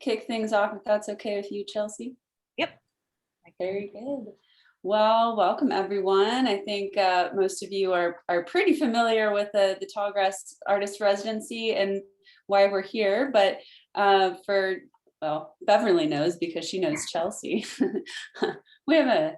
kick things off if that's okay with you, Chelsey? Yep. Very good. Well, welcome everyone. I think most of you are pretty familiar with the Tallgrass Artist Residency and why we're here, but Beverly knows because she knows Chelsey. we have a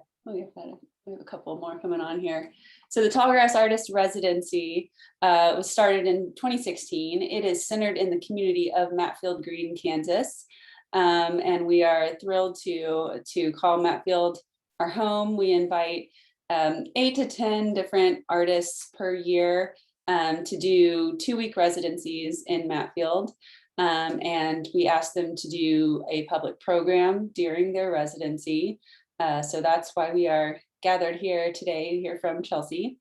couple more coming on here. So the Tallgrass Artist Residency was started in 2016. It is centered in the community of Matfield Green, Kansas. And we are thrilled to call Matfield our home. We invite 8 to 10 different artists per year to do 2-week residencies in Matfield. And we ask them to do a public program during their residency. So that's why we are gathered here today to hear from Chelsey.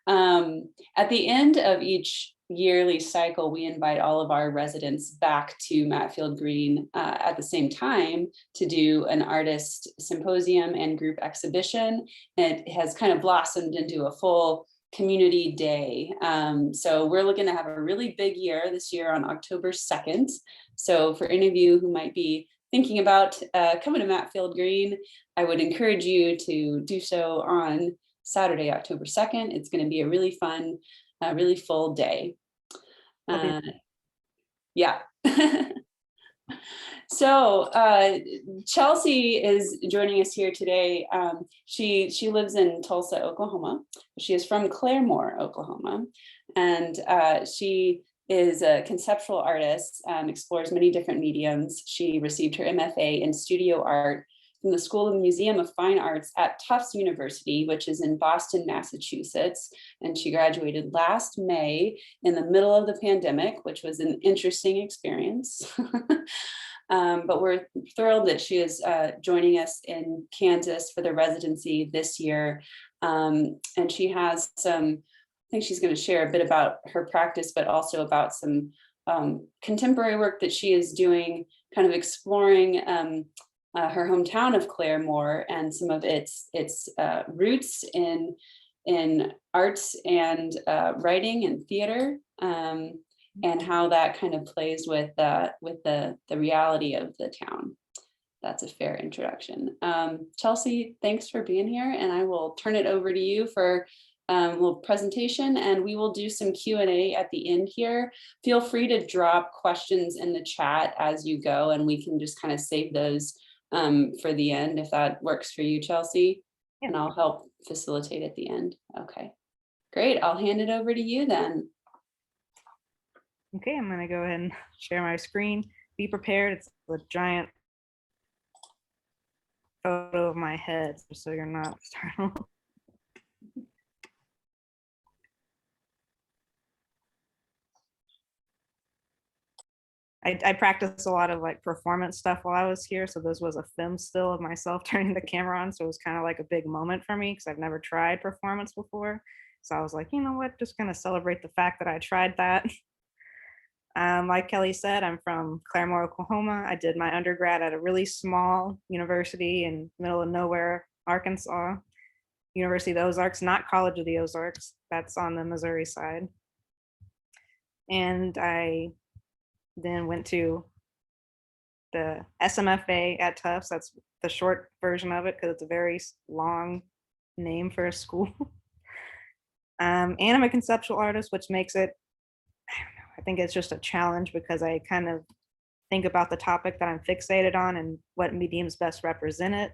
At the end of each yearly cycle, we invite all of our residents back to Matfield Green at the same time to do an artist symposium and group exhibition. It has kind of blossomed into a full community day. So we're looking to have a really big year this year on October 2nd. So for any of you who might be thinking about coming to Matfield Green, I would encourage you to do so on Saturday, October 2nd. It's going to be a really fun, really full day. Yeah. So Chelsey is joining us here today. She lives in Tulsa, Oklahoma. She is from Claremore, Oklahoma, and she is a conceptual artist, explores many different mediums. She received her MFA in studio art from the School of Museum of Fine Arts at Tufts University, which is in Boston, Massachusetts. And she graduated last May in the middle of the pandemic, which was an interesting experience. But we're thrilled that she is joining us in Kansas for the residency this year. And she has I think she's going to share a bit about her practice, but also about some contemporary work that she is doing, kind of exploring her hometown of Claremore and some of its roots in arts and writing and theater, and how that kind of plays with the reality of the town. That's a fair introduction. Chelsey, thanks for being here, and I will turn it over to you for a little presentation, and we will do some Q&A at the end here. Feel free to drop questions in the chat as you go, and we can just kind of save those for the end, if that works for you, Chelsey. Yeah. And I'll help facilitate at the end. Okay, great. I'll hand it over to you then. Okay, I'm going to go ahead and share my screen. Be prepared. It's a giant photo of my head, so you're not startled. I practiced a lot of like performance stuff while I was here. So this was a film still of myself turning the camera on. So it was kind of like a big moment for me because I've never tried performance before. So I was like, you know what, just gonna celebrate the fact that I tried that. Like Kelly said, I'm from Claremore, Oklahoma. I did my undergrad at a really small university in middle of nowhere, Arkansas. University of the Ozarks, not College of the Ozarks. That's on the Missouri side. And I then went to the SMFA at Tufts. That's the short version of it because it's a very long name for a school. And I'm a conceptual artist, which makes it, I think it's just a challenge because I kind of think about the topic that I'm fixated on and what mediums best represent it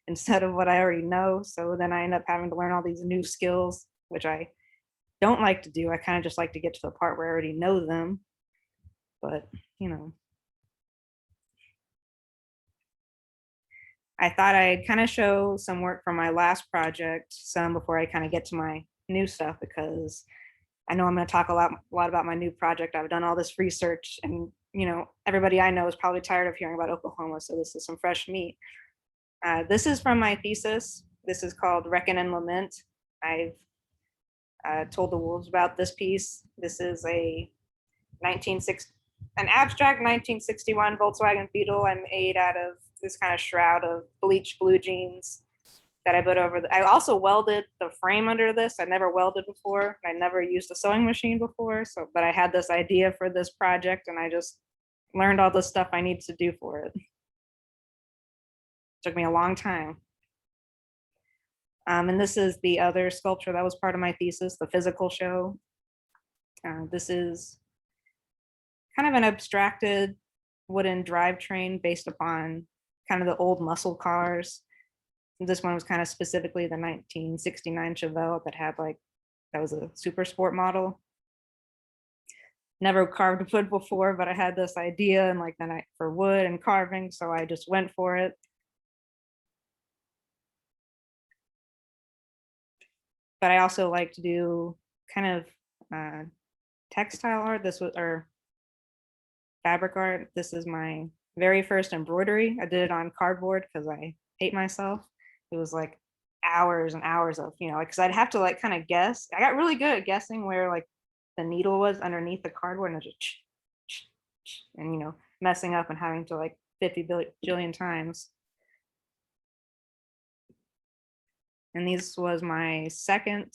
instead of what I already know. So then I end up having to learn all these new skills, which I don't like to do. I kind of just like to get to the part where I already know them. But, you know, I thought I'd kind of show some work from my last project, some before I kind of get to my new stuff, because I know I'm going to talk a lot about my new project. I've done all this research and, you know, everybody I know is probably tired of hearing about Oklahoma. So this is some fresh meat. This is from my thesis. This is called Reckon and Lament. I've told the wolves about this piece. This is an abstract 1961 Volkswagen Beetle I made out of this kind of shroud of bleached blue jeans that I put over. I also welded the frame under this. I never welded before. I never used a sewing machine before. But I had this idea for this project and I just learned all the stuff I need to do for it. Took me a long time. And this is the other sculpture that was part of my thesis, the physical show. This is kind of an abstracted wooden drivetrain based upon kind of the old muscle cars. This one was kind of specifically the 1969 Chevelle that had like, that was a super sport model. Never carved wood before, but I had this idea and like then for wood and carving, so I just went for it. But I also like to do kind of textile art. This was, or fabric art. This is my very first embroidery. I did it on cardboard because I hate myself. It was like hours and hours of, you know, because I'd have to like kind of guess. I got really good at guessing where like the needle was underneath the cardboard, and just and you know, messing up and having to like 50 billion times. And these was my second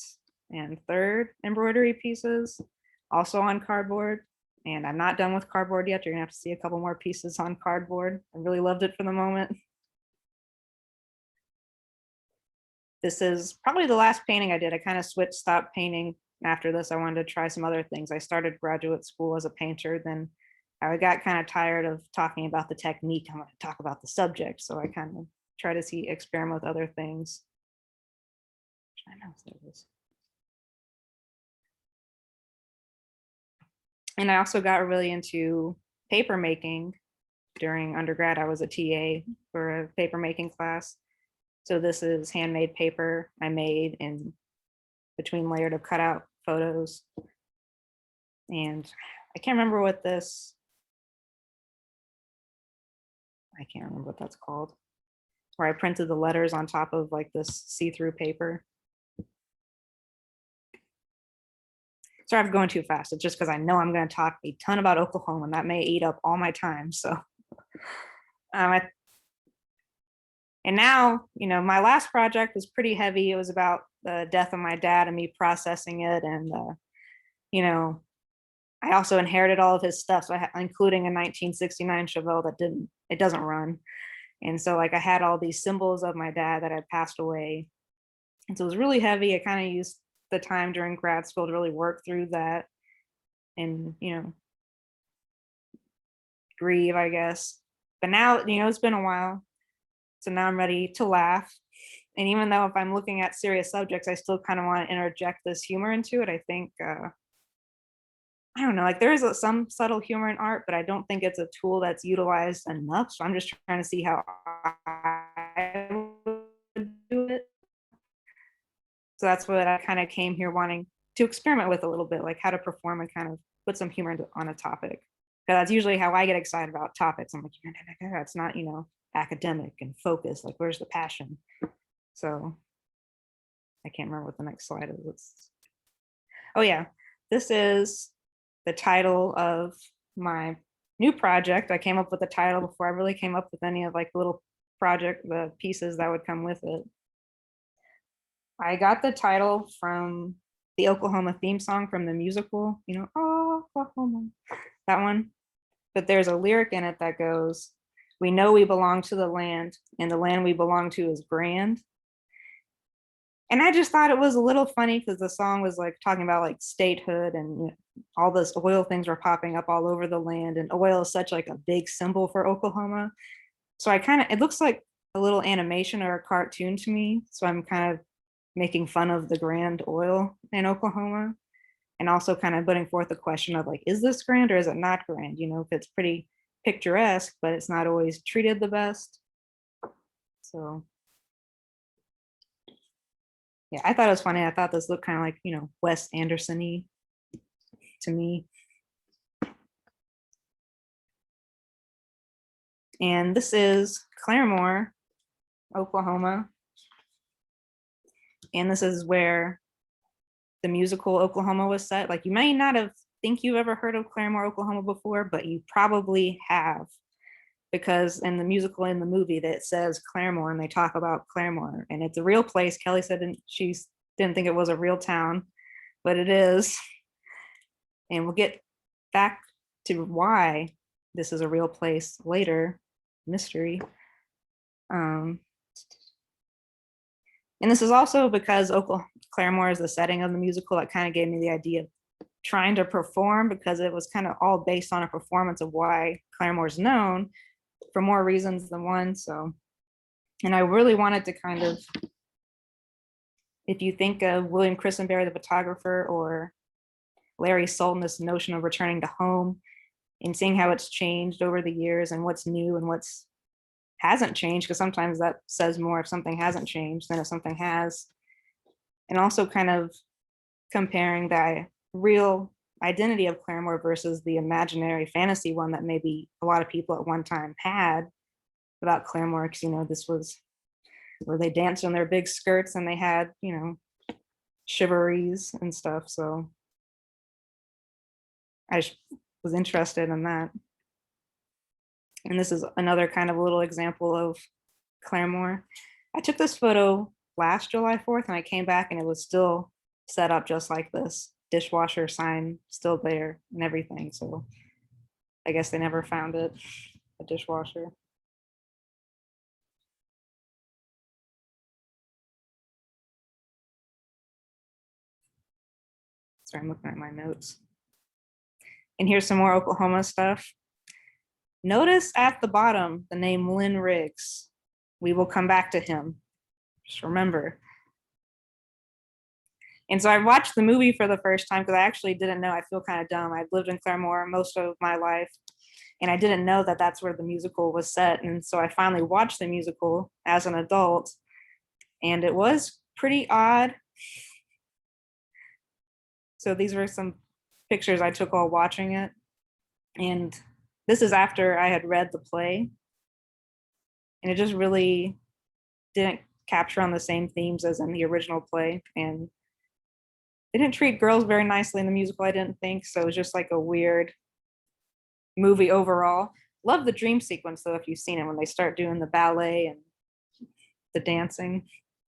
and third embroidery pieces, also on cardboard. And I'm not done with cardboard yet. You're gonna have to see a couple more pieces on cardboard. I really loved it for the moment. This is probably the last painting I did. I kind of stopped painting after this. I wanted to try some other things. I started graduate school as a painter, then I got kind of tired of talking about the technique. I want to talk about the subject. So I kind of try to experiment with other things. I know there it is. And I also got really into paper making during undergrad. I was a TA for a paper making class. So this is handmade paper I made in between layered of cutout photos. And I can't remember what this, I can't remember what that's called, where I printed the letters on top of like this see-through paper. Sorry, I'm going too fast. It's just because I know I'm going to talk a ton about Oklahoma, and that may eat up all my time. So, and now, you know, my last project was pretty heavy. It was about the death of my dad and me processing it, and you know, I also inherited all of his stuff, so including a 1969 Chevelle it doesn't run, and so like I had all these symbols of my dad that had passed away, and so it was really heavy. I kind of used the time during grad school to really work through that and, you know, grieve, I guess. But now, you know, it's been a while, so now I'm ready to laugh. And even though if I'm looking at serious subjects, I still kind of want to interject this humor into it. I think I don't know, like there is some subtle humor in art, but I don't think it's a tool that's utilized enough. So I'm just trying to see how I would do it. So that's what I kind of came here wanting to experiment with a little bit, like how to perform and kind of put some humor on a topic. Because that's usually how I get excited about topics. I'm like, it's not, you know, academic and focused. Like, where's the passion? So I can't remember what the next slide is. Oh yeah, this is the title of my new project. I came up with the title before I really came up with any of like little the pieces that would come with it. I got the title from the Oklahoma theme song from the musical, you know, Oklahoma, that one. But there's a lyric in it that goes, "We know we belong to the land, and the land we belong to is grand." And I just thought it was a little funny because the song was like talking about like statehood, and you know, all those oil things were popping up all over the land, and oil is such like a big symbol for Oklahoma. So I kind of, it looks like a little animation or a cartoon to me. So I'm kind of making fun of the grand oil in Oklahoma, and also kind of putting forth the question of like, is this grand or is it not grand? You know, if it's pretty picturesque, but it's not always treated the best. So yeah, I thought it was funny. I thought this looked kind of like, you know, Wes Anderson-y to me. And this is Claremore, Oklahoma. And this is where the musical Oklahoma was set. Like, you may not have think you've ever heard of Claremore, Oklahoma before, but you probably have, because in the musical, in the movie, that says Claremore and they talk about Claremore, and it's a real place. Kelly said she didn't think it was a real town, but it is. And we'll get back to why this is a real place later, mystery. And this is also because Claremore is the setting of the musical that kind of gave me the idea of trying to perform, because it was kind of all based on a performance of why Claremore's known for more reasons than one. So, and I really wanted to kind of, if you think of William Christenberry, the photographer, or Larry Sultan, this notion of returning to home and seeing how it's changed over the years and what's new and what's hasn't changed, because sometimes that says more if something hasn't changed than if something has. And also kind of comparing the real identity of Claremore versus the imaginary fantasy one that maybe a lot of people at one time had about Claremore, because, you know, this was where they danced in their big skirts and they had, you know, chivalries and stuff. So I was interested in that. And this is another kind of little example of Claremore. I took this photo last July 4th and I came back and it was still set up just like this. Dishwasher sign still there and everything. So I guess they never found it, a dishwasher. Sorry, I'm looking at my notes. And here's some more Oklahoma stuff. Notice at the bottom the name Lynn Riggs. We will come back to him. Just remember. And so I watched the movie for the first time because I actually didn't know. I feel kind of dumb. I've lived in Claremore most of my life, and I didn't know that that's where the musical was set. And so I finally watched the musical as an adult, and it was pretty odd. So these were some pictures I took while watching it. And this is after I had read the play. And it just really didn't capture on the same themes as in the original play. And they didn't treat girls very nicely in the musical, I didn't think. So it was just like a weird movie overall. Love the dream sequence though, if you've seen it, when they start doing the ballet and the dancing.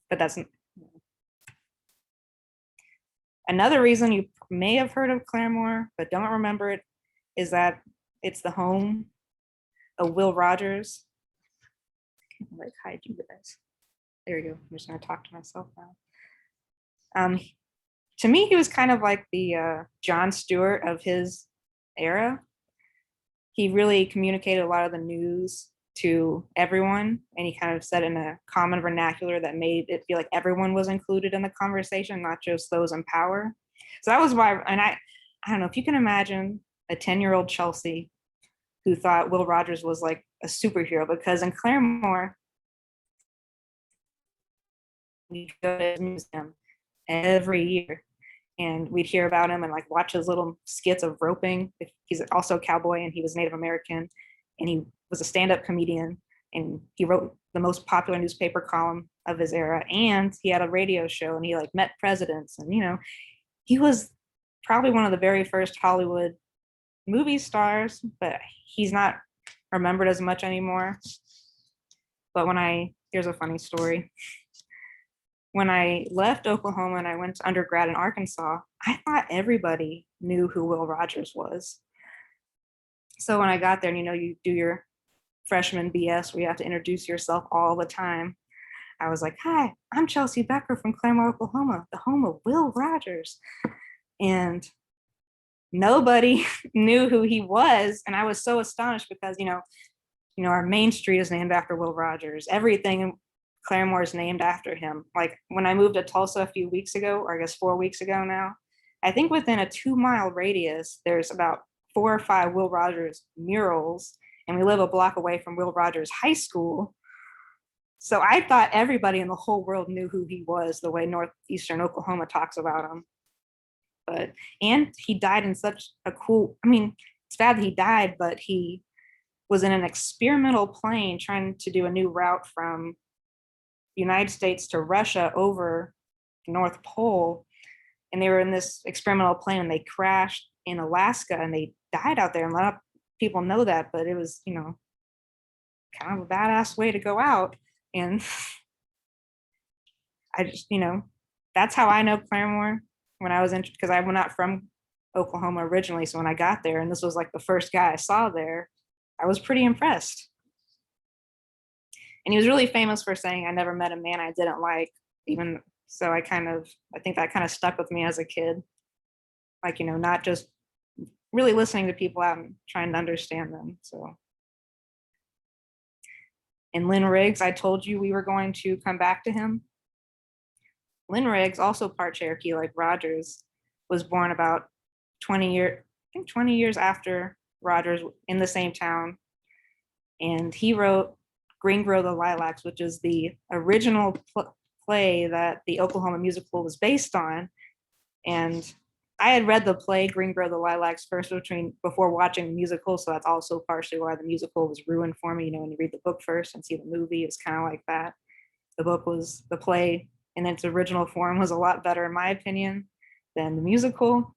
But that's another reason you may have heard of Claremore, but don't remember it, is that it's the home of Will Rogers. I can't like hide you guys. There we go. I'm just gonna talk to myself now. To me, he was kind of like the Jon Stewart of his era. He really communicated a lot of the news to everyone, and he kind of said in a common vernacular that made it feel like everyone was included in the conversation, not just those in power. So that was why, and I don't know if you can imagine a 10-year-old Chelsey who thought Will Rogers was like a superhero, because in Claremore, we go to his museum every year and we'd hear about him and like watch his little skits of roping. He's also a cowboy and he was Native American, and he was a stand-up comedian, and he wrote the most popular newspaper column of his era, and he had a radio show, and he like met presidents, and you know, he was probably one of the very first Hollywood movie stars, but he's not remembered as much anymore. But here's a funny story. When I left Oklahoma and I went to undergrad in Arkansas, I thought everybody knew who Will Rogers was. So when I got there, and you know, you do your freshman BS where you have to introduce yourself all the time, I was like, "Hi, I'm Chelsey Becker from Claremore, Oklahoma, the home of Will Rogers." And nobody knew who he was. And I was so astonished because, you know, our main street is named after Will Rogers. Everything in Claremore is named after him. Like when I moved to Tulsa a few weeks ago, or I guess 4 weeks ago now, I think within a 2-mile radius, there's about 4 or 5 Will Rogers murals, and we live a block away from Will Rogers High School. So I thought everybody in the whole world knew who he was, the way Northeastern Oklahoma talks about him. And he died in such a cool, I mean, it's bad that he died, but he was in an experimental plane trying to do a new route from the United States to Russia over the North Pole. And they were in this experimental plane and they crashed in Alaska and they died out there. And a lot of people know that, but it was, you know, kind of a badass way to go out. And I just, you know, that's how I know Claremore when I was in, because I'm not from Oklahoma originally. So when I got there, and this was like the first guy I saw there, I was pretty impressed. And he was really famous for saying, "I never met a man I didn't like." Even so, I think that kind of stuck with me as a kid. Like, not just really listening to people out and trying to understand them. So, and Lynn Riggs, I told you we were going to come back to him. Lynn Riggs, also part Cherokee like Rogers, was born about 20 years after Rogers, in the same town. And he wrote Green Grow the Lilacs, which is the original play that the Oklahoma musical was based on. And I had read the play Green Grow the Lilacs first before watching the musical, so that's also partially why the musical was ruined for me. When you read the book first and see the movie, it's kind of like that. The play in its original form was a lot better, in my opinion, than the musical.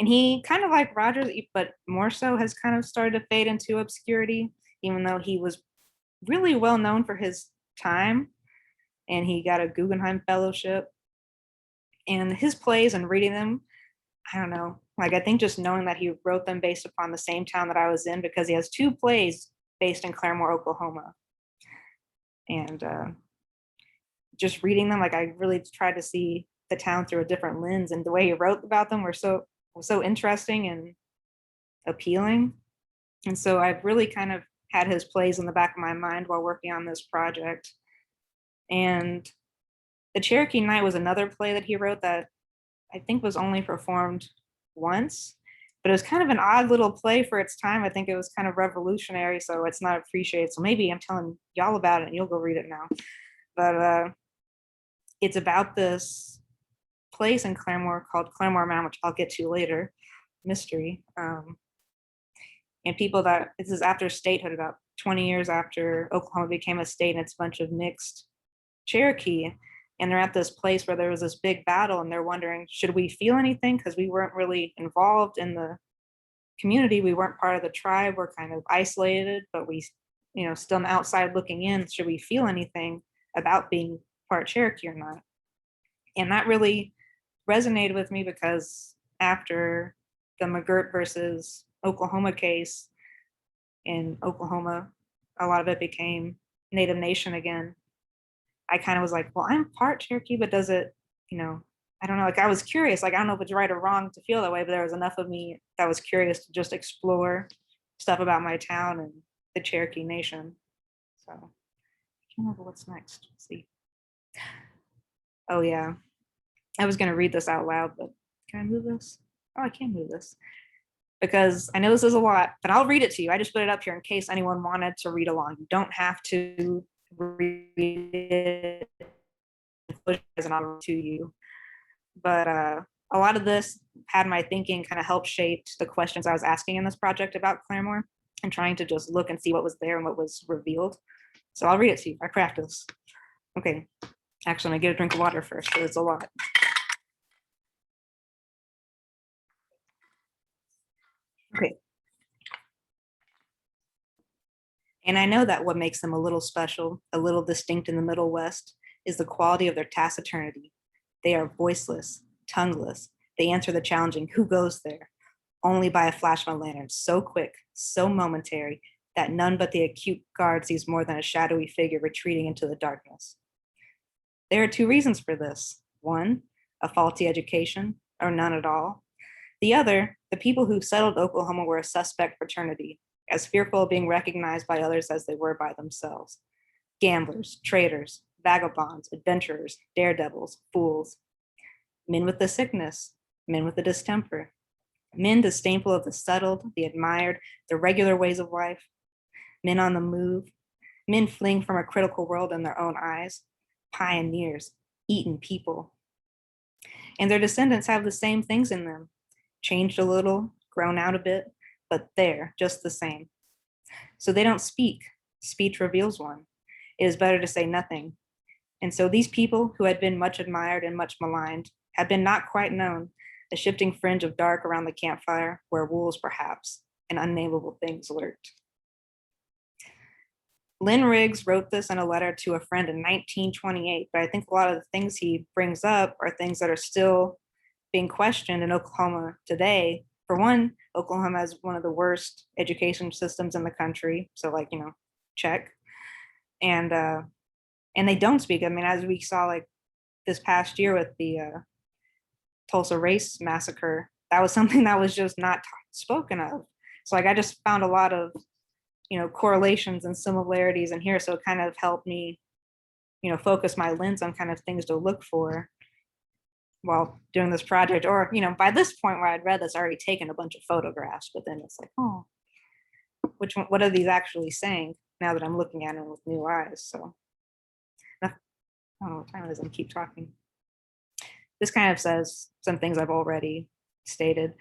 And he, kind of like Rogers, but more so, has kind of started to fade into obscurity, even though he was really well known for his time, and he got a Guggenheim Fellowship. And his plays and reading them, I don't know, like I think just knowing that he wrote them based upon the same town that I was in, because he has 2 plays based in Claremore, Oklahoma. And just reading them, like I really tried to see the town through a different lens, and the way he wrote about them was so interesting and appealing. And so I've really kind of had his plays in the back of my mind while working on this project. And The Cherokee Night was another play that he wrote that I think was only performed once, but it was kind of an odd little play for its time. I think it was kind of revolutionary, so it's not appreciated. So maybe I'm telling y'all about it and you'll go read it now. But it's about this place in Claremore called Claremore Mound, which I'll get to later, mystery. And this is after statehood, about 20 years after Oklahoma became a state, and it's a bunch of mixed Cherokee. And they're at this place where there was this big battle, and they're wondering, should we feel anything? Because we weren't really involved in the community. We weren't part of the tribe. We're kind of isolated, but we, still on the outside looking in. Should we feel anything about being part Cherokee or not? And that really resonated with me, because after the McGirt versus Oklahoma case in Oklahoma, a lot of it became Native Nation again. I kind of was like, well, I'm part Cherokee, but does it, I don't know. Like I was curious, like I don't know if it's right or wrong to feel that way, but there was enough of me that was curious to just explore stuff about my town and the Cherokee Nation. So I can't remember what's next. Let's see. Oh yeah, I was gonna read this out loud, but can I move this? Oh, I can't move this, because I know this is a lot, but I'll read it to you. I just put it up here in case anyone wanted to read along. You don't have to read it as an honor to you. But a lot of this had my thinking kind of help shape the questions I was asking in this project about Claremore, and trying to just look and see what was there and what was revealed. So I'll read it to you. I practice. Okay. Actually, I'm gonna get a drink of water first, because it's a lot. Okay. And I know that what makes them a little special, a little distinct in the Middle West, is the quality of their taciturnity. They are voiceless, tongueless. They answer the challenging, "Who goes there?" only by a flash of a lantern, so quick, so momentary, that none but the acute guard sees more than a shadowy figure retreating into the darkness. There are 2 reasons for this. One, a faulty education, or none at all. The other, the people who settled Oklahoma were a suspect fraternity, as fearful of being recognized by others as they were by themselves. Gamblers, traitors, vagabonds, adventurers, daredevils, fools. Men with the sickness, men with the distemper. Men disdainful of the settled, the admired, the regular ways of life. Men on the move. Men fleeing from a critical world in their own eyes. Pioneers, eaten people. And their descendants have the same things in them. Changed a little, grown out a bit, but they're just the same. So they don't speak. Speech reveals one. It is better to say nothing. And so these people, who had been much admired and much maligned, had been not quite known, a shifting fringe of dark around the campfire, where wolves perhaps and unnameable things lurked. Lynn Riggs wrote this in a letter to a friend in 1928, but I think a lot of the things he brings up are things that are still being questioned in Oklahoma today for one, Oklahoma has one of the worst education systems in the country. So like, check. And they don't speak. I mean, as we saw like this past year with the Tulsa race massacre, that was something that was just not spoken of. So like I just found a lot of correlations and similarities in here. So it kind of helped me focus my lens on kind of things to look for while doing this project. Or by this point where I'd read this, I already taken a bunch of photographs, but then it's like, oh, what are these actually saying now that I'm looking at it with new eyes? So I don't know what time it is. I keep talking. This kind of says some things I've already stated,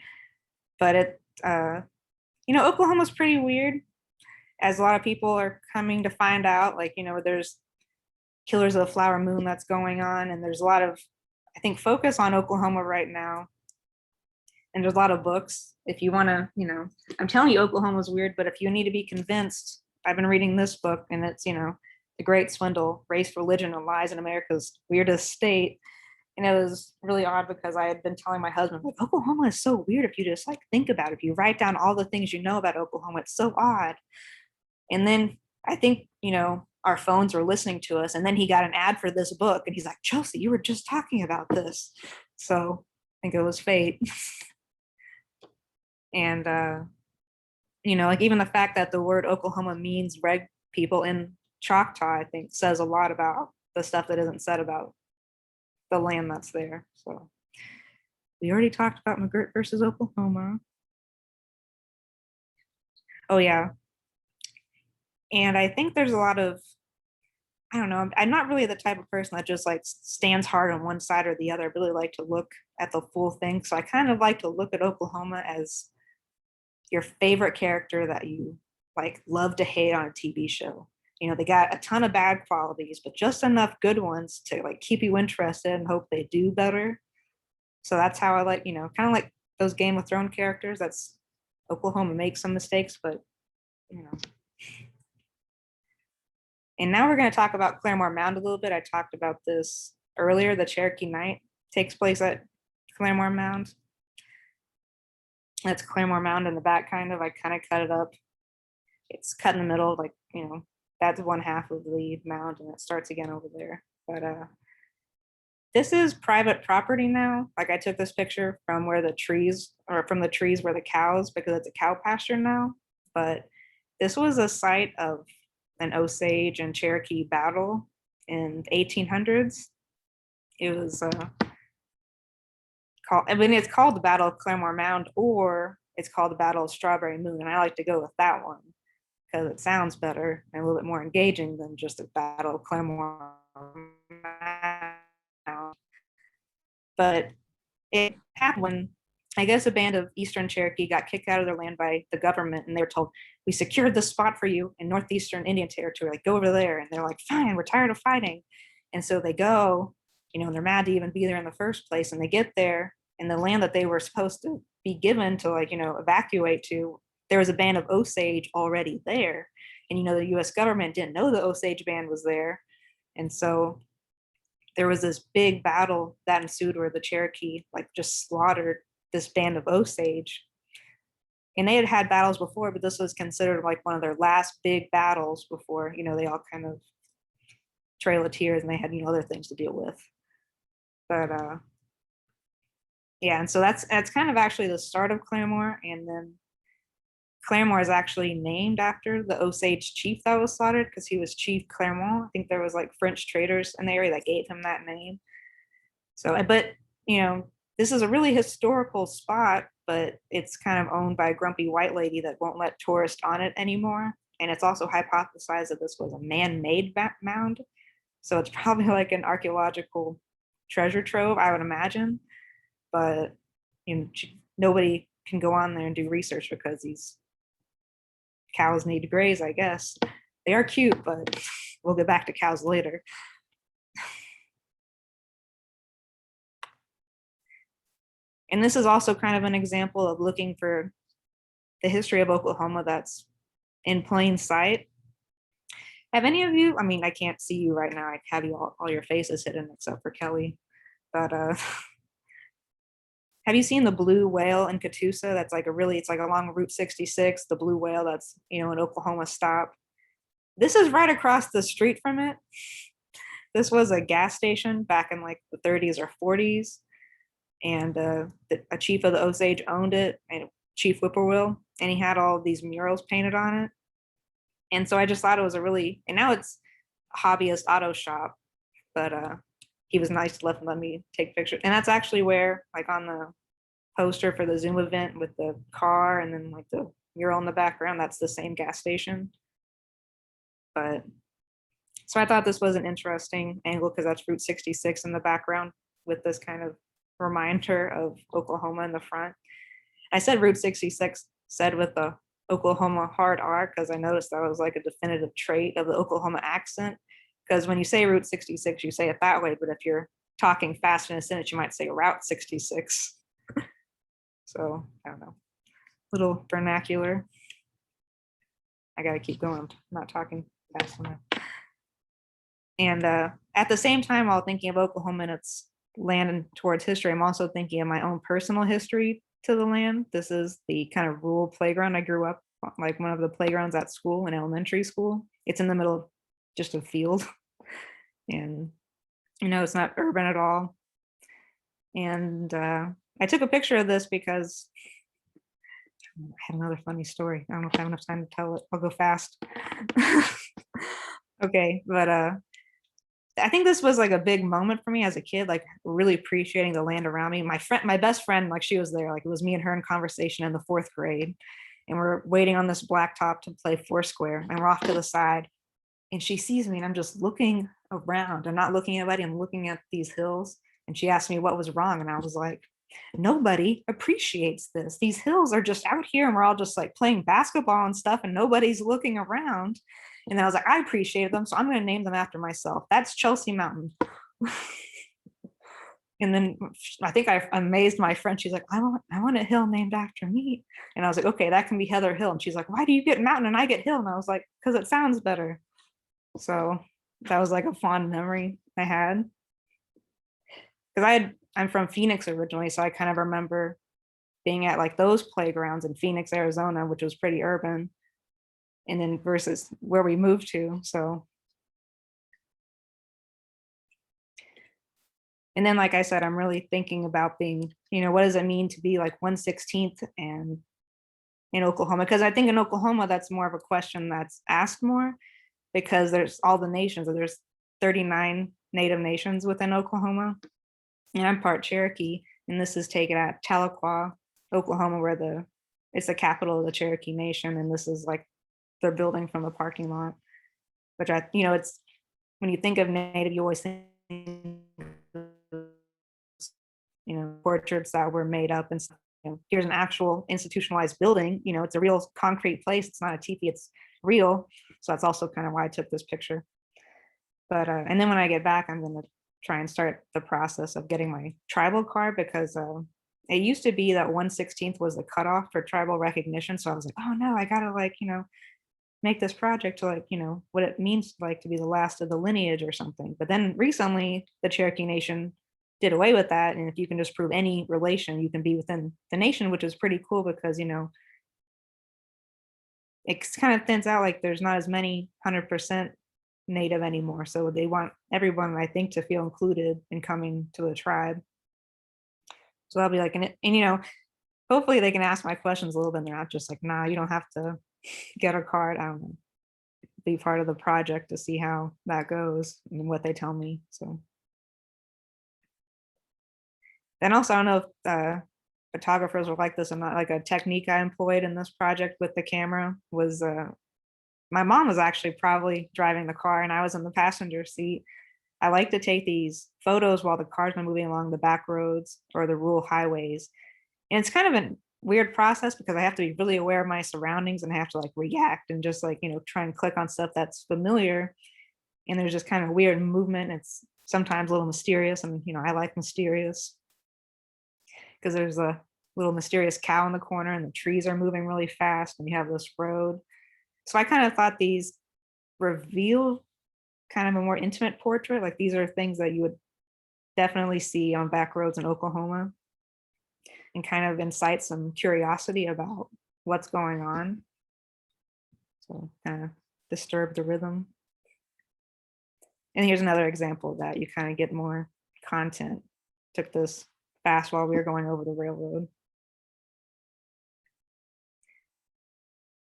but it Oklahoma's pretty weird, as a lot of people are coming to find out. Like, there's Killers of the Flower Moon that's going on, and there's a lot of, I think, focus on Oklahoma right now. And there's a lot of books. If you want to, I'm telling you Oklahoma's weird, but if you need to be convinced, I've been reading this book, and it's, The Great Swindle, Race, Religion, and Lies in America's Weirdest State. And it was really odd because I had been telling my husband, like, Oklahoma is so weird if you just like think about it. If you write down all the things you know about Oklahoma, it's so odd. And then I think, our phones were listening to us. And then he got an ad for this book. And he's like, Chelsey, you were just talking about this. So I think it was fate. And, like even the fact that the word Oklahoma means red people in Choctaw, I think says a lot about the stuff that isn't said about the land that's there. So we already talked about McGirt versus Oklahoma. Oh yeah. And I think there's a lot of, I don't know, I'm not really the type of person that just like stands hard on one side or the other. I really like to look at the full thing. So I kind of like to look at Oklahoma as your favorite character that you like love to hate on a TV show. They got a ton of bad qualities, but just enough good ones to like keep you interested and hope they do better. So that's how I like, kind of like those Game of Thrones characters. That's Oklahoma makes some mistakes, but And now we're going to talk about Claremore Mound a little bit. I talked about this earlier. The Cherokee Night takes place at Claremore Mound. That's Claremore Mound in the back, kind of. I kind of cut it up. It's cut in the middle, like, that's one half of the mound, and it starts again over there. But this is private property now. Like I took this picture from where the trees, or from the trees where the cows, because it's a cow pasture now. But this was a site of an Osage and Cherokee battle in 1800s. It was it's called the Battle of Claremore Mound, or it's called the Battle of Strawberry Moon, and I like to go with that one because it sounds better and a little bit more engaging than just the Battle of Claremore Mound. But it happened when, I guess, a band of Eastern Cherokee got kicked out of their land by the government, and they were told, we secured the spot for you in Northeastern Indian Territory, like go over there. And they're like, fine, we're tired of fighting. And so they go, and they're mad to even be there in the first place. And they get there, and the land that they were supposed to be given to evacuate to, there was a band of Osage already there. And, the US government didn't know the Osage band was there. And so there was this big battle that ensued where the Cherokee just slaughtered this band of Osage. And they had had battles before, but this was considered one of their last big battles before, they all kind of Trail of Tears, and they had, other things to deal with. But yeah, and so that's kind of actually the start of Claremore. And then Claremore is actually named after the Osage chief that was slaughtered, because he was Chief Claremont. I think there was French traders in the area that gave him that name. So, but this is a really historical spot, but it's kind of owned by a grumpy white lady that won't let tourists on it anymore. And it's also hypothesized that this was a man-made mound. So it's probably an archaeological treasure trove, I would imagine. But nobody can go on there and do research because these cows need to graze, I guess. They are cute, but we'll get back to cows later. And this is also kind of an example of looking for the history of Oklahoma that's in plain sight. Have any of you, I can't see you right now. I have you all your faces hidden except for Kelly. But have you seen the blue whale in Catoosa? That's like it's like along Route 66, the blue whale that's, an Oklahoma stop. This is right across the street from it. This was a gas station back in like the 30s or 40s. And a chief of the Osage owned it, and Chief Whippoorwill, and he had all these murals painted on it. And so I just thought it was and now it's a hobbyist auto shop, but he was nice to let me take pictures. And that's actually where, like on the poster for the Zoom event with the car and then like the mural in the background, that's the same gas station. But so I thought this was an interesting angle because that's Route 66 in the background with this kind of reminder of Oklahoma in the front. I said Route 66 said with the Oklahoma hard R because I noticed that was like a definitive trait of the Oklahoma accent. Because when you say Route 66, you say it that way, but if you're talking fast in a sentence, you might say Route 66. So I don't know, little vernacular. I gotta keep going. I'm not talking fast enough. And at the same time, while thinking of Oklahoma and its land and towards history, I'm also thinking of my own personal history to the land. This is the kind of rural playground I grew up, like one of the playgrounds at school in elementary school. It's in the middle of just a field. And, it's not urban at all. And I took a picture of this because I had another funny story. I don't know if I have enough time to tell it. I'll go fast. Okay, but I think this was like a big moment for me as a kid, like really appreciating the land around me. My best friend, like she was there, like it was me and her in conversation in the 4th grade. And we're waiting on this blacktop to play Foursquare. And we're off to the side. And she sees me and I'm just looking around. I'm not looking at anybody. I'm looking at these hills. And she asked me what was wrong. And I was like, nobody appreciates this. These hills are just out here and we're all just like playing basketball and stuff and nobody's looking around. And then I was like, I appreciated them, so I'm going to name them after myself. That's Chelsey Mountain. And then I think I amazed my friend. She's like, I want a hill named after me. And I was like, okay, that can be Heather Hill. And she's like, why do you get mountain and I get hill? And I was like, because it sounds better. So that was like a fond memory I had. Because I'm from Phoenix originally, so I kind of remember being at like those playgrounds in Phoenix, Arizona, which was pretty urban. And then versus where we moved to. So, and then, like I said, I'm really thinking about being, what does it mean to be like 1/16th and in Oklahoma? Because I think in Oklahoma, that's more of a question that's asked more because there's all the nations. There's 39 Native nations within Oklahoma. And I'm part Cherokee. And this is taken at Tahlequah, Oklahoma, where it's the capital of the Cherokee Nation. And this is like they're building from the parking lot, which it's when you think of Native, you always think, portraits that were made up and stuff. Here's an actual institutionalized building, it's a real concrete place. It's not a teepee, it's real. So that's also kind of why I took this picture. But, and then when I get back, I'm going to try and start the process of getting my tribal card because it used to be that 1/16th was the cutoff for tribal recognition. So I was like, oh no, I gotta make this project to what it means like to be the last of the lineage or something. But then recently the Cherokee Nation did away with that. And if you can just prove any relation, you can be within the nation, which is pretty cool because, it kind of thins out, like there's not as many 100% Native anymore. So they want everyone, I think, to feel included in coming to the tribe. So that'll be like, hopefully they can ask my questions a little bit. And they're not just like, nah, you don't have to get a card. I don't know, be part of the project to see how that goes and what they tell me. So then also, I don't know if photographers will like this or not. Like a technique I employed in this project with the camera was my mom was actually probably driving the car and I was in the passenger seat. I like to take these photos while the cars are moving along the back roads or the rural highways. And it's kind of a weird process because I have to be really aware of my surroundings and I have to like react and just like, try and click on stuff that's familiar. And there's just kind of weird movement. It's sometimes a little mysterious. And, I like mysterious because there's a little mysterious cow in the corner and the trees are moving really fast and you have this road. So I kind of thought these reveal kind of a more intimate portrait. Like these are things that you would definitely see on back roads in Oklahoma. and kind of incite some curiosity about what's going on. So kind of disturb the rhythm. And here's another example that you kind of get more content. Took this fast while we were going over the railroad.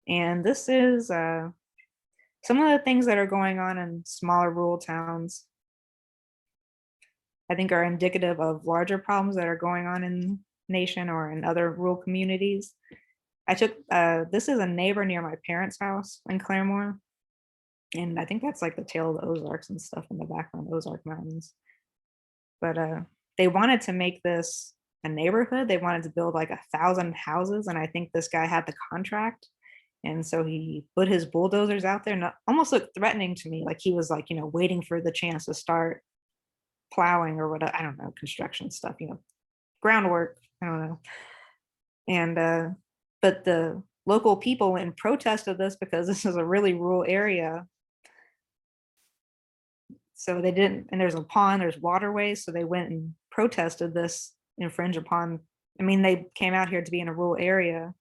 And this is some of the things that are going on in smaller rural towns, I think, are indicative of larger problems that are going on in the nation or in other rural communities. I took, this is a neighbor near my parents' house in Claremore. And I think that's like the tail of the Ozarks and stuff in the background, Ozark Mountains. But they wanted to make this a neighborhood. They wanted to build like 1,000 houses. And I think this guy had the contract. And so he put his bulldozers out there, and it almost looked threatening to me. Like he was like, waiting for the chance to start plowing or whatever. I don't know, construction stuff, groundwork. I don't know. And, but the local people went and protested this because this is a really rural area. So they didn't, and there's a pond, there's waterways. So they went and protested this infringe upon, they came out here to be in a rural area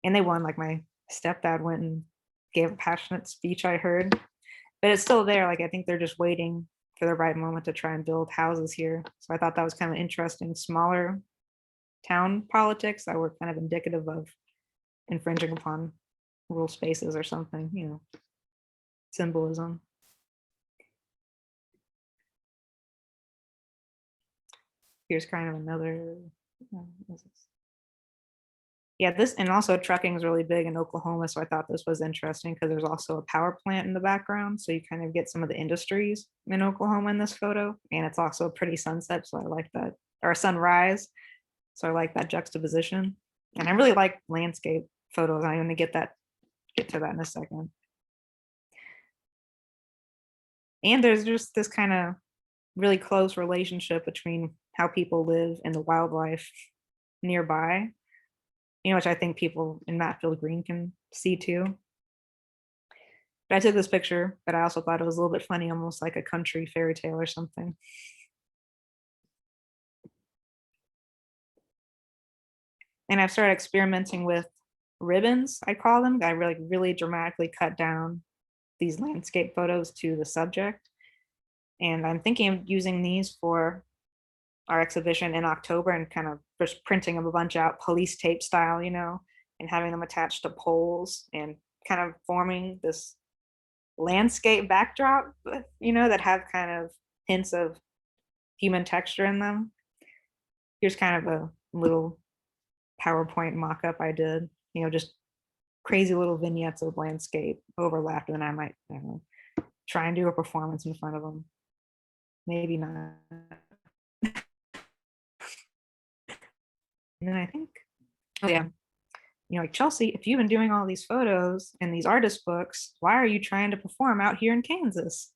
and they won. Like my stepdad went and gave a passionate speech, I heard, but it's still there. Like, I think they're just waiting for the right moment to try and build houses here. So I thought that was kind of interesting. Smaller town politics that were kind of indicative of infringing upon rural spaces or something, symbolism. Here's kind of another, yeah, this, and also trucking is really big in Oklahoma. So I thought this was interesting because there's also a power plant in the background. So you kind of get some of the industries in Oklahoma in this photo. And it's also a pretty sunset. So I like that, or a sunrise. So I like that juxtaposition. And I really like landscape photos. I'm going to get to that in a second. And there's just this kind of really close relationship between how people live and the wildlife nearby, which I think people in Matfield Green can see too. But I took this picture, but I also thought it was a little bit funny, almost like a country fairy tale or something. And I've started experimenting with ribbons, I call them. I really dramatically cut down these landscape photos to the subject. And I'm thinking of using these for our exhibition in October and kind of just printing them a bunch out police tape style, and having them attached to poles and kind of forming this landscape backdrop, that have kind of hints of human texture in them. Here's kind of a little PowerPoint mock-up I did, just crazy little vignettes of landscape overlapped, and then I might, try and do a performance in front of them. Maybe not. And then I think, oh yeah, like, Chelsey, if you've been doing all these photos and these artist books, why are you trying to perform out here in Kansas?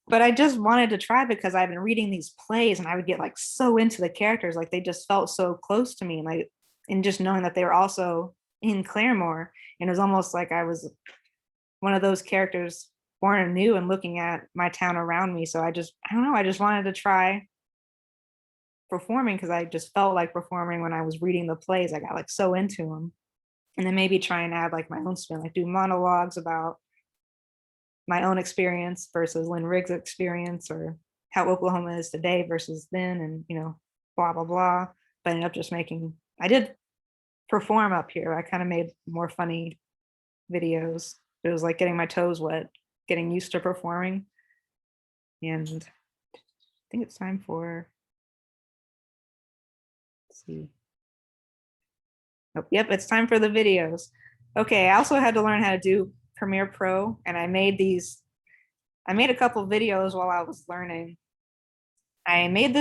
But I just wanted to try because I've been reading these plays and I would get like so into the characters, like they just felt so close to me. And just knowing that they were also in Claremore, and it was almost like I was one of those characters born anew and looking at my town around me. So I just wanted to try performing because I just felt like performing when I was reading the plays. I got like so into them. And then maybe try and add like my own spin, like do monologues about my own experience versus Lynn Riggs' experience, or how Oklahoma is today versus then, and blah blah blah. But I ended up just I did perform up here. I kind of made more funny videos. It was like getting my toes wet, getting used to performing. And I think it's time for, let's see. Oh, yep, it's time for the videos. Okay, I also had to learn how to do Premiere Pro, and I made a couple videos while I was learning. I made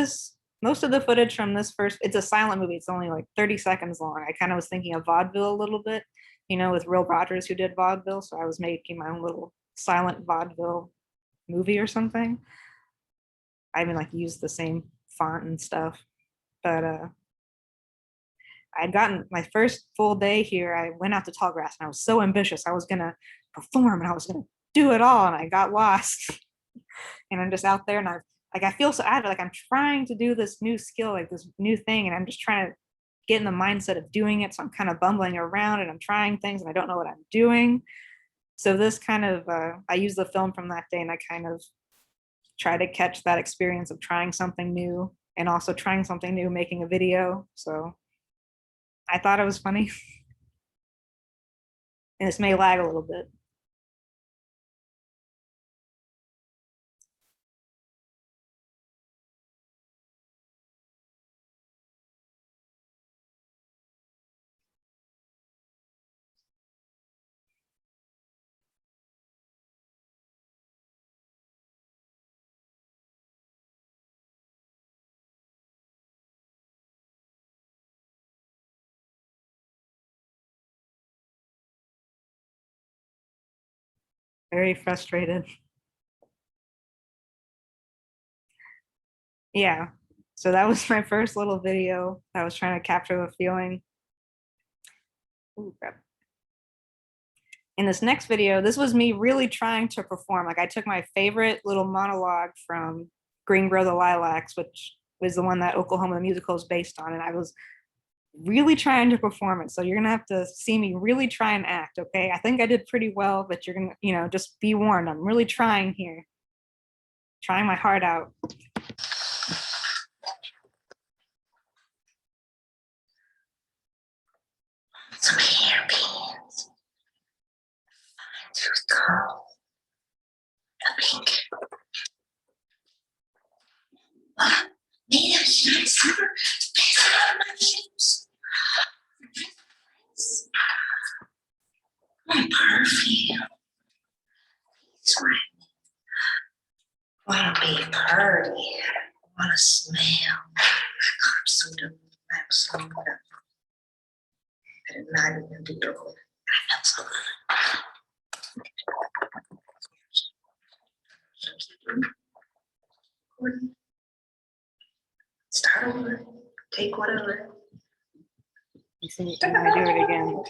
most of the footage from this first, it's a silent movie. It's only like 30 seconds long. I kind of was thinking of vaudeville a little bit, with Will Rogers, who did vaudeville. So I was making my own little silent vaudeville movie or something. I even like used the same font and stuff, but I'd gotten my first full day here. I went out to Tallgrass and I was so ambitious. I was gonna perform and I was gonna do it all, and I got lost. And I'm just out there, and I feel so avid. Like I'm trying to do this new skill, like this new thing, and I'm just trying to get in the mindset of doing it. So I'm kind of bumbling around and I'm trying things and I don't know what I'm doing. So this kind of, I use the film from that day and I kind of try to catch that experience of trying something new and also trying something new, making a video. So I thought it was funny. And this may lag a little bit. Very frustrated. Yeah. So that was my first little video. I was trying to capture the feeling. Ooh, crap. In this next video, this was me really trying to perform. Like I took my favorite little monologue from Green Grow the Lilacs, which was the one that Oklahoma the Musical is based on. And I was really trying to perform it. So you're gonna have to see me really try and act, okay? I think I did pretty well, but you're gonna, just be warned. I'm really trying here. Trying my heart out. Some hairpins, tooth comb, a pink. Maybe I should silver based on my shoes. My perfume. Sweat. Wanna be pretty. Wanna smell. I'm so dumb. I'm so dumb. I did not even do it. I felt so good. Start over. Take what I learned. You see, I do it again.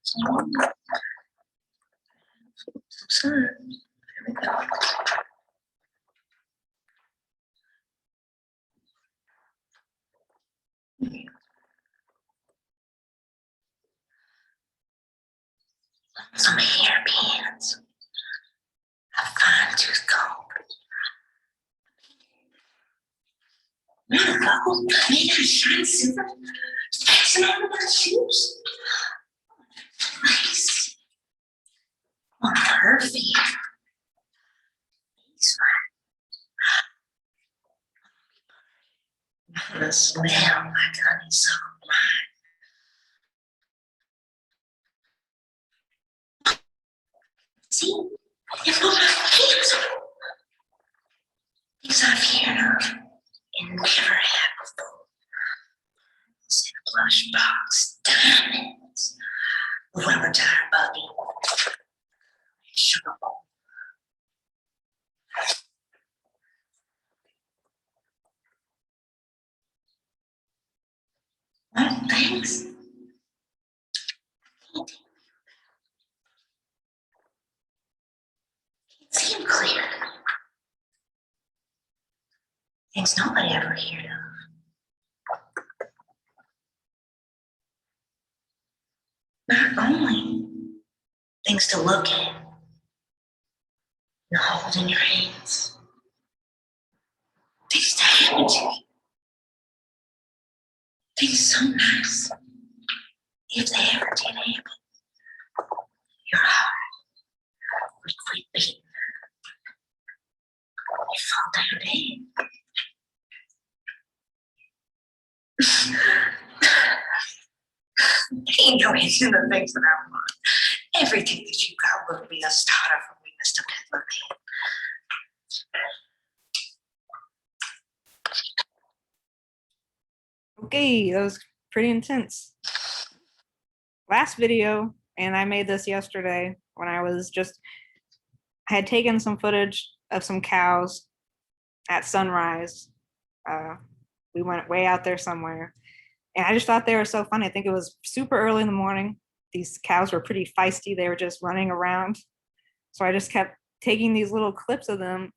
Some sun. There we go. Some hairpins. A fine tooth comb. There we go. Maybe I shine silver. Fixing all of my shoes. Nice. Oh, perfect. I'm gonna smell like honeysuckle. See? It's what my hands are. Things I've heard of and never had before. It's in a blush box, diamonds, rubber tire buggy, sugar bowl. Well, thanks. Can't see him clear. Things nobody ever heard of. Not only things to look at and hold in your hands, things to happen to you. Things so nice. If they ever did happen, your heart would quit beating. You fall down dead. Ain't no answer to the things that I want. Everything that you got will be a starter for me, Mr. Peddler Man. Okay, that was pretty intense. Last video, and I made this yesterday when I had taken some footage of some cows at sunrise. We went way out there somewhere. And I just thought they were so funny. I think it was super early in the morning. these cows were pretty feisty. They were just running around. So I just kept taking these little clips of them.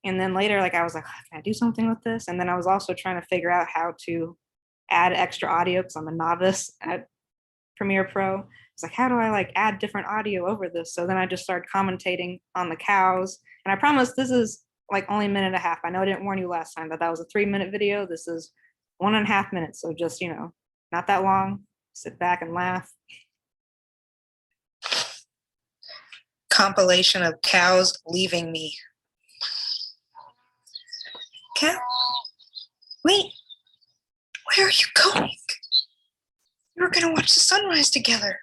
And then later, like I was like, "Oh, can I do something with this?" And then I was also trying to figure out how to add extra audio because I'm a novice at Premiere Pro. It's like, how do I like add different audio over this? So then I just started commentating on the cows. And I promise this is like only a minute and a half. I know I didn't warn you last time that that was a 3-minute video. This is 1.5 minutes. So just, not that long. Sit back and laugh. Compilation of cows leaving me. Cow? Wait, where are you going? We were gonna watch the sunrise together.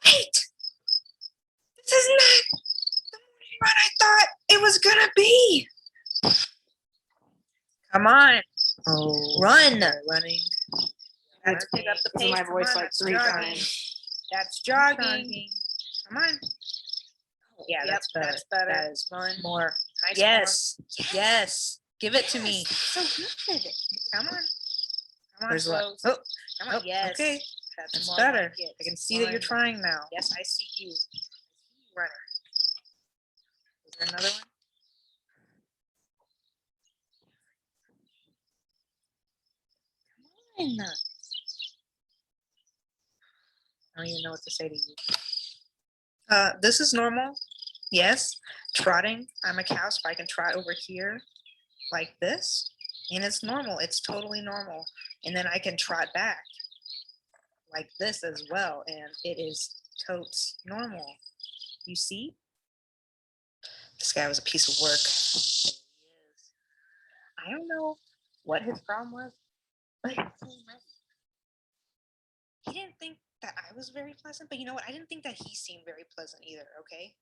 Wait, this is not the morning run I thought it was gonna be. Come on, run. Running. That's pick up the This is pace. my voice Come on, like that's 3 jogging. times. That's jogging. Come on. Yeah, Yep, that's better. that's better. That is fun. More. Nice Yes. Yes. Give it to me. So good. Come on. Come on, There's slow. what? Oh, Come on. oh, Yes. okay. That's That's more better. like it. I can see that you're Fine. trying now. Yes, I see you. Running. Is there another one? Come on. I don't even know what to say to you. This is normal. Yes. Trotting. I'm a cow, so I can trot over here like this. And it's normal. It's totally normal. And then I can trot back like this as well. And it is totes normal. You see? This guy was a piece of work. I don't know what his problem was, but he didn't think that I was very pleasant. But you know what? I didn't think that he seemed very pleasant either, okay?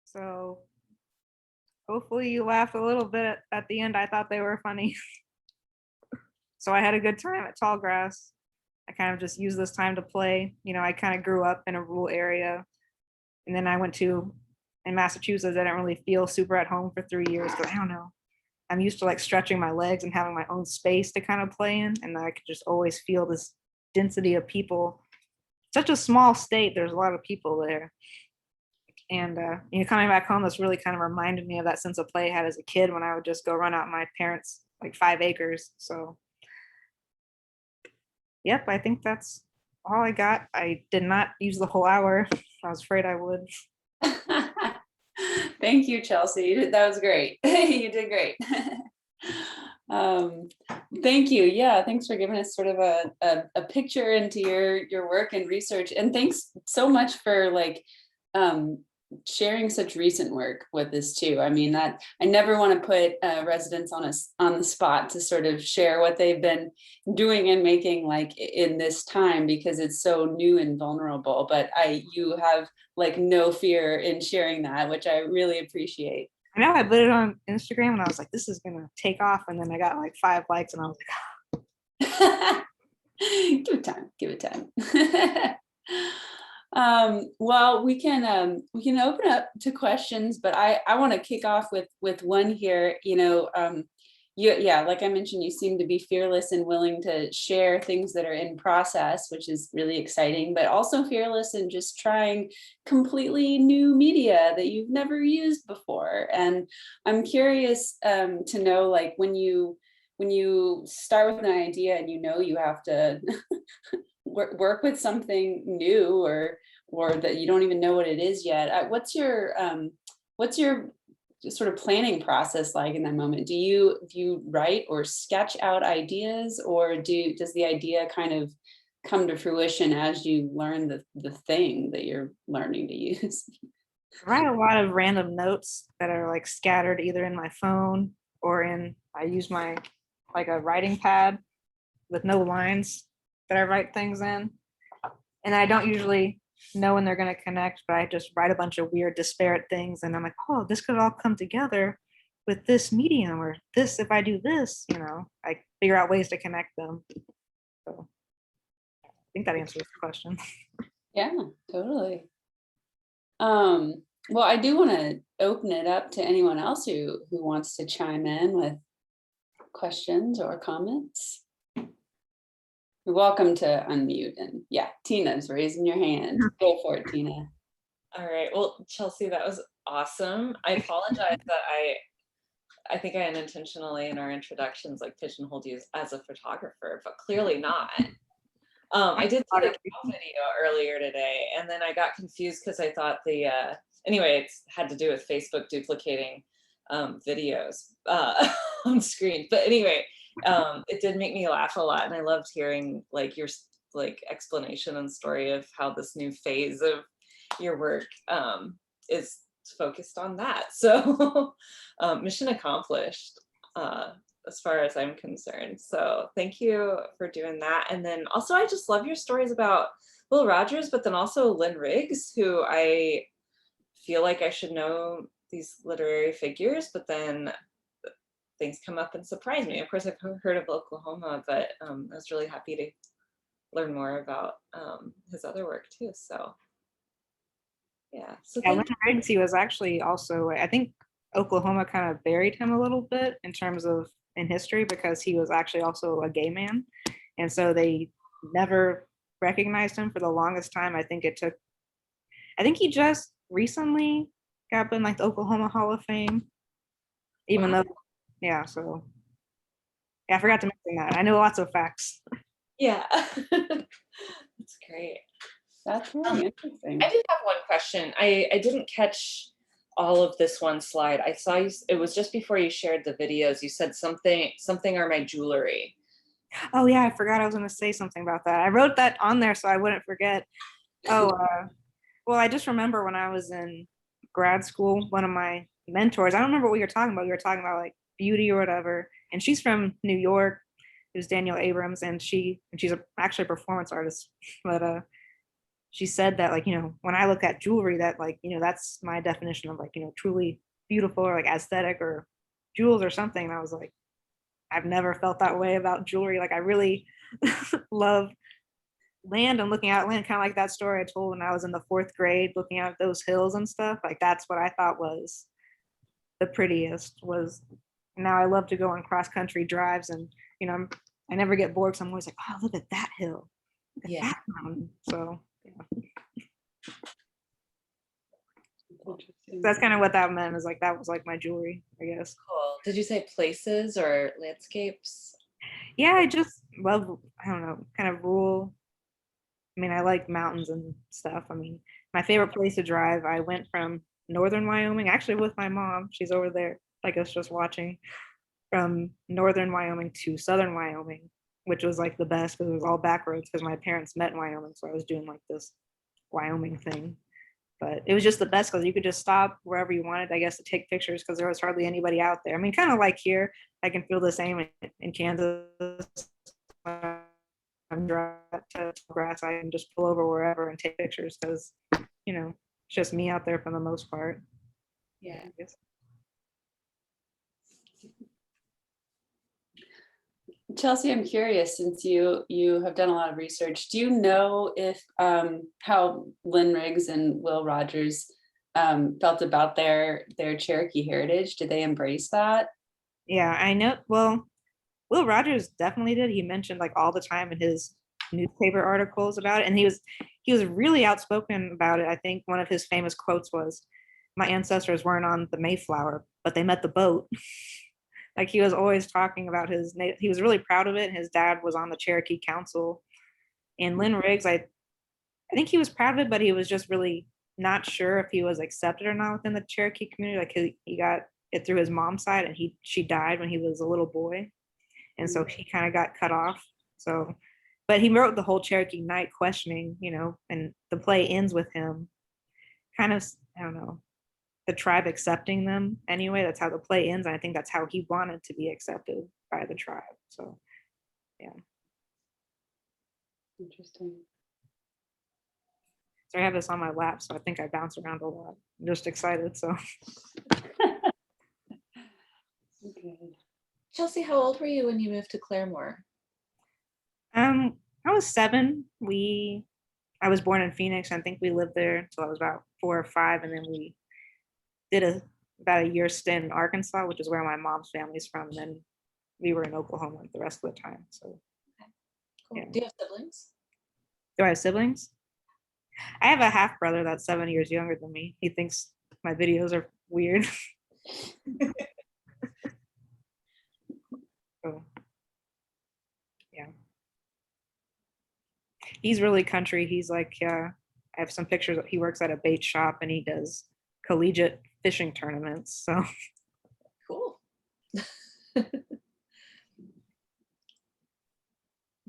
So hopefully you laughed a little bit at the end. I thought they were funny. So I had a good time at Tallgrass. I kind of just used this time to play. I kind of grew up in a rural area. And then I went in Massachusetts. I didn't really feel super at home for 3 years because I don't know. I'm used to like stretching my legs and having my own space to kind of play in. And I could just always feel this density of people. Such a small state, there's a lot of people there. And coming back home, this really kind of reminded me of that sense of play I had as a kid when I would just go run out my parents' like 5 acres. So, yep, I think that's all I got. I did not use the whole hour. I was afraid I would. Thank you, Chelsey. That was great. You did great. Thank you. Yeah, thanks for giving us sort of a picture into your work and research. And thanks so much for sharing such recent work with us too. I mean, that I never want to put residents on the spot to sort of share what they've been doing and making like in this time because it's so new and vulnerable. But you have like no fear in sharing that, which I really appreciate. I know I put it on Instagram and I was like, this is gonna take off, and then I got like 5 likes and I was like, give it time. Well, we can open up to questions, but I want to kick off with one here. Like I mentioned, you seem to be fearless and willing to share things that are in process, which is really exciting, but also fearless in just trying completely new media that you've never used before. And I'm curious to know, like, when you start with an idea and you have to work with something new or that you don't even know what it is yet. What's your sort of planning process like in that moment? Do you write or sketch out ideas, or does the idea kind of come to fruition as you learn the thing that you're learning to use? I write a lot of random notes that are like scattered either in my phone or I use my like a writing pad with no lines that I write things in. And I don't usually know when they're going to connect, but I just write a bunch of weird disparate things. And I'm like, oh, this could all come together with this medium, or this, if I do this, I figure out ways to connect them. So I think that answers the question. Yeah, totally. Well, I do want to open it up to anyone else who wants to chime in with questions or comments? You're welcome to unmute, and yeah, Tina's raising your hand. Go for it, Tina. All right. Well, Chelsey, that was awesome. I apologize that I think I unintentionally in our introductions like pigeonholed you as a photographer, but clearly not. I did see the cow video earlier today, and then I got confused because I thought anyway, it had to do with Facebook duplicating videos on screen. But anyway, it did make me laugh a lot, and I loved hearing like your explanation and story of how this new phase of your work is focused on that. So mission accomplished. As far as I'm concerned. So thank you for doing that. And then also, I just love your stories about Will Rogers, but then also Lynn Riggs, who I feel like I should know these literary figures, but then things come up and surprise me. Of course, I've heard of Oklahoma, but I was really happy to learn more about his other work too. So yeah. So Yeah, Lynn Riggs, he was actually also, I think Oklahoma kind of buried him a little bit in terms of in history because he was actually also a gay man. And so they never recognized him for the longest time. I think he just recently got in like the Oklahoma Hall of Fame, even though, yeah, so yeah, I forgot to mention that. I know lots of facts. Yeah, that's great. That's really interesting. I did have one question. I didn't catch all of this one slide. I saw you, it was just before you shared the videos. You said something are my jewelry. Oh yeah, I forgot I was going to say something about that. I wrote that on there so I wouldn't forget. Oh, well, I just remember when I was in grad school, one of my mentors, I don't remember what you were talking about. You were talking about like beauty or whatever. And she's from New York. It was Danielle Abrams, and she's actually a performance artist. But she said that, like, when I look at jewelry, that, like, that's my definition of, like, truly beautiful or like aesthetic or jewels or something. And I was like, I've never felt that way about jewelry. Like, I really love land and looking out land, kind of like that story I told when I was in the 4th grade, looking out those hills and stuff. Like, that's what I thought was the prettiest. Was now I love to go on cross country drives, and I never get bored, so I'm always like, oh, look at that hill, look at that mountain. So yeah. That's kind of what that meant, is like that was like my jewelry, I guess. Cool. Did you say places or landscapes? Yeah, I just love, I don't know, kind of rural. I mean, I like mountains and stuff. I mean, my favorite place to drive, I went from northern Wyoming, actually with my mom. She's over there, I guess, just watching, from northern Wyoming to southern Wyoming, which was like the best because it was all back roads because my parents met in Wyoming. So I was doing like this Wyoming thing. But it was just the best because you could just stop wherever you wanted, I guess, to take pictures because there was hardly anybody out there. I mean, kind of like here, I can feel the same in Kansas. I'm driving to grass, I can just pull over wherever and take pictures because, it's just me out there for the most part. Yeah. I guess. Chelsey, I'm curious, since you have done a lot of research, do you know if how Lynn Riggs and Will Rogers felt about their Cherokee heritage? Did they embrace that? Yeah, I know. Well, Will Rogers definitely did. He mentioned like all the time in his newspaper articles about it, and he was really outspoken about it. I think one of his famous quotes was, "My ancestors weren't on the Mayflower, but they met the boat." Like, he was always talking about he was really proud of it. His dad was on the Cherokee Council. And Lynn Riggs, I think he was proud of it, but he was just really not sure if he was accepted or not within the Cherokee community. Like, he got it through his mom's side, and she died when he was a little boy. And so he kind of got cut off. So, but he wrote the whole Cherokee Night questioning, and the play ends with him kind of, I don't know, the tribe accepting them anyway. That's how the play ends. And I think that's how he wanted to be accepted by the tribe. So, yeah. Interesting. So I have this on my lap, so I think I bounce around a lot. I'm just excited. So. Okay. Chelsey, how old were you when you moved to Claremore? I was 7. I was born in Phoenix. I think we lived there until I was about 4 or 5, and then we did about a year stint in Arkansas, which is where my mom's family is from. And then we were in Oklahoma the rest of the time. So Cool. Yeah. Do you have siblings? do I have siblings? I have a half brother that's 7 years younger than me. He thinks my videos are weird. So, yeah. He's really country. He's like, I have some pictures. He works at a bait shop and he does collegiate fishing tournaments. So Cool.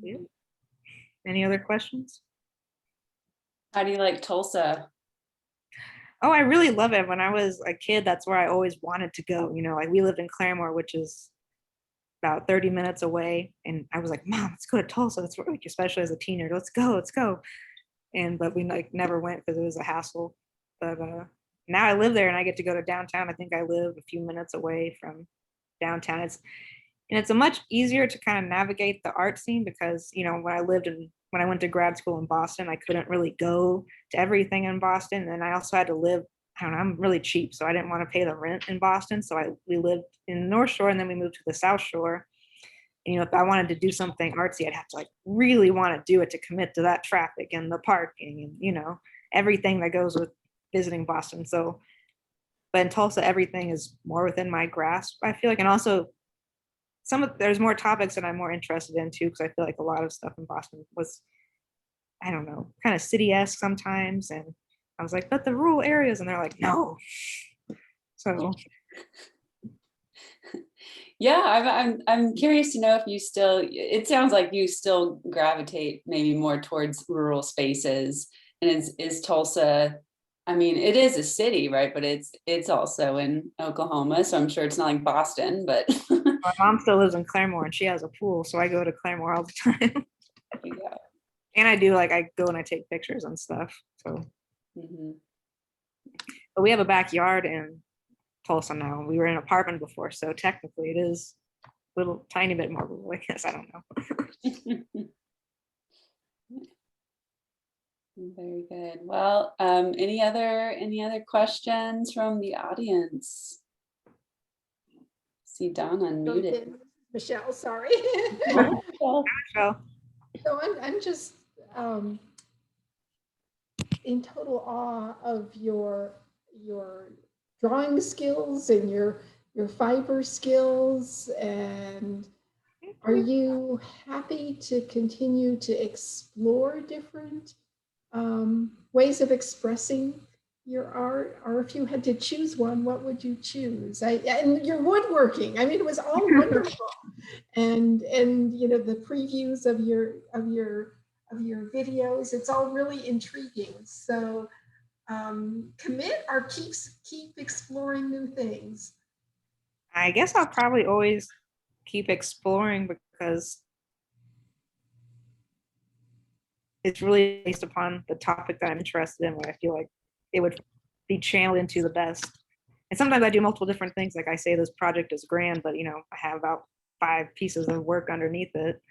yeah. Any other questions? How do you like Tulsa? Oh, I really love it. When I was a kid, that's where I always wanted to go. Like we lived in Claremore, which is about 30 minutes away. And I was like, Mom, let's go to Tulsa. That's where, especially as a teenager, let's go, let's go. But we like never went because it was a hassle. But now I live there and I get to go to downtown. I think I live a few minutes away from downtown. It's a much easier to kind of navigate the art scene because, when I went to grad school in Boston, I couldn't really go to everything in Boston. And I also had to live, I don't know, I'm really cheap. So I didn't want to pay the rent in Boston. So we lived in the North Shore and then we moved to the South Shore. And, if I wanted to do something artsy, I'd have to like really want to do it to commit to that traffic and the parking and, everything that goes with visiting Boston. So, but in Tulsa, everything is more within my grasp, I feel like. And also there's more topics that I'm more interested in too, because I feel like a lot of stuff in Boston was, I don't know, kind of city-esque sometimes. And I was like, but the rural areas, and they're like, no. So Yeah, I'm curious to know if you still, it sounds like you still gravitate maybe more towards rural spaces. And is Tulsa, I mean, it is a city, right? But it's also in Oklahoma, so I'm sure it's not like Boston, but my mom still lives in Claremore and she has a pool, so I go to Claremore all the time. yeah. And I do, like, I go and I take pictures and stuff. So, Mhm. but we have a backyard in Tulsa now. We were in an apartment before, so technically it is a little tiny bit more rural, I guess. I don't know. Very good. Well, any other questions from the audience? See Don unmuted. Michelle, sorry. Well, So, So I'm just in total awe of your drawing skills and your fiber skills. And are you happy to continue to explore different ways of expressing your art? Or if you had to choose one, what would you choose? And your woodworking, I mean, it was all wonderful. And the previews of your videos, it's all really intriguing. So commit or keep exploring new things. I guess I'll probably always keep exploring because it's really based upon the topic that I'm interested in, what I feel like it would be channeled into the best. And sometimes I do multiple different things. Like I say, this project is grand, but I have about 5 pieces of work underneath it.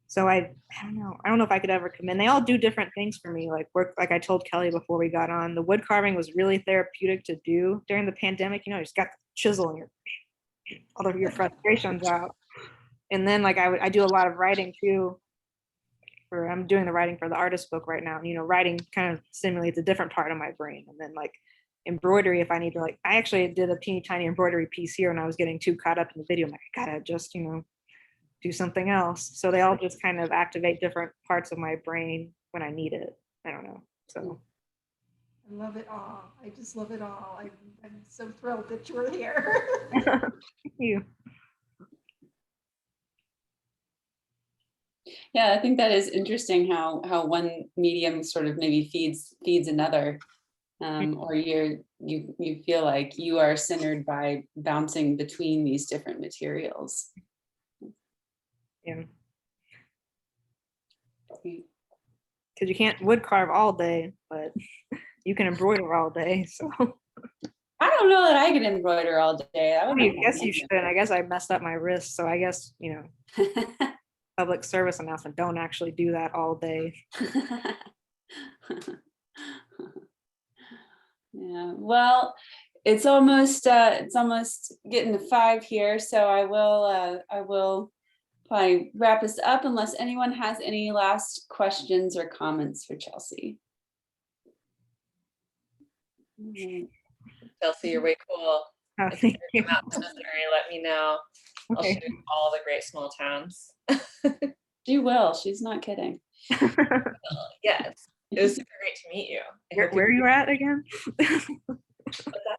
So I don't know. I don't know if I could ever commit. They all do different things for me. Like work, like I told Kelly before we got on, the wood carving was really therapeutic to do during the pandemic. You just got the chisel and all of your frustrations out. And then like I do a lot of writing too. I'm doing the writing for the artist book right now. And, writing kind of stimulates a different part of my brain. And then like embroidery, if I need to, like, I actually did a teeny tiny embroidery piece here and I was getting too caught up in the video. I'm like, I gotta just, do something else. So they all just kind of activate different parts of my brain when I need it. I don't know. So I love it all. I just love it all. I'm so thrilled that you're here. thank you. yeah, I think that is interesting how one medium sort of maybe feeds another, or you feel like you are centered by bouncing between these different materials. Yeah. Because you can't wood carve all day, but you can embroider all day. So I don't know that I could embroider all day. I guess you should. I guess I messed up my wrist. So I guess, public service announcement, don't actually do that all day. Yeah, well, it's almost getting to 5 here, so I will probably wrap this up unless anyone has any last questions or comments for Chelsey. Chelsey, you're way cool. Oh, If you thank ever you. come out to Missouri, let me know. I'll show Okay. you all the great small towns. She will. She's not kidding. Yes, it was super great to meet you. I hope Where are you at again? What's that?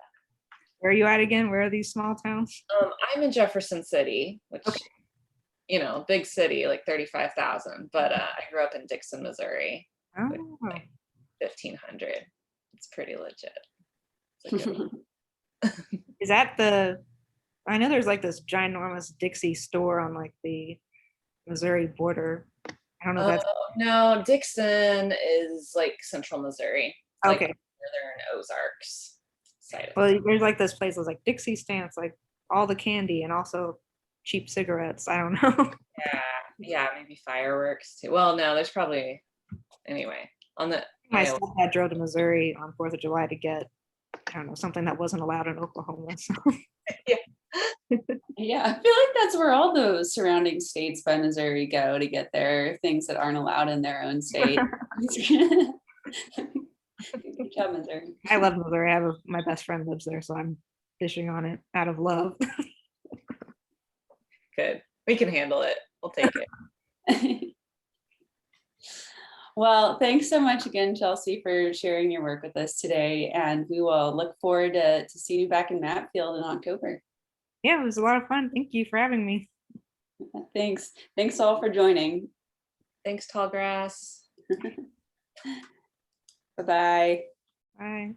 Where are you at again? Where are these small towns? I'm in Jefferson City, which, Okay. you know, big city, like 35,000, but I grew up in Dixon, Missouri, Oh, 1,500. It's pretty legit. It's a good one. is that I know there's like this ginormous Dixie store on like the Missouri border. I don't know if that's No, Dixon is like central Missouri, like okay. northern Ozarks side of Well, things. there's like this place that's like Dixie Stance, like all the candy and also cheap cigarettes. I don't know. Yeah, maybe fireworks too. Well, no, there's probably, anyway, on the My Iowa. stepdad drove to Missouri on 4th of July to get, I don't know, something that wasn't allowed in Oklahoma. So. Yeah, I feel like that's where all those surrounding states by Missouri go to get their things that aren't allowed in their own state. Good job, Missouri. I love Missouri. My best friend lives there, so I'm fishing on it out of love. Good. We can handle it. We'll take it. Well, thanks so much again, Chelsey, for sharing your work with us today. And we will look forward to seeing you back in Matfield in October. Yeah, it was a lot of fun. Thank you for having me. Thanks. Thanks all for joining. Thanks, Tallgrass. Bye-bye. Bye.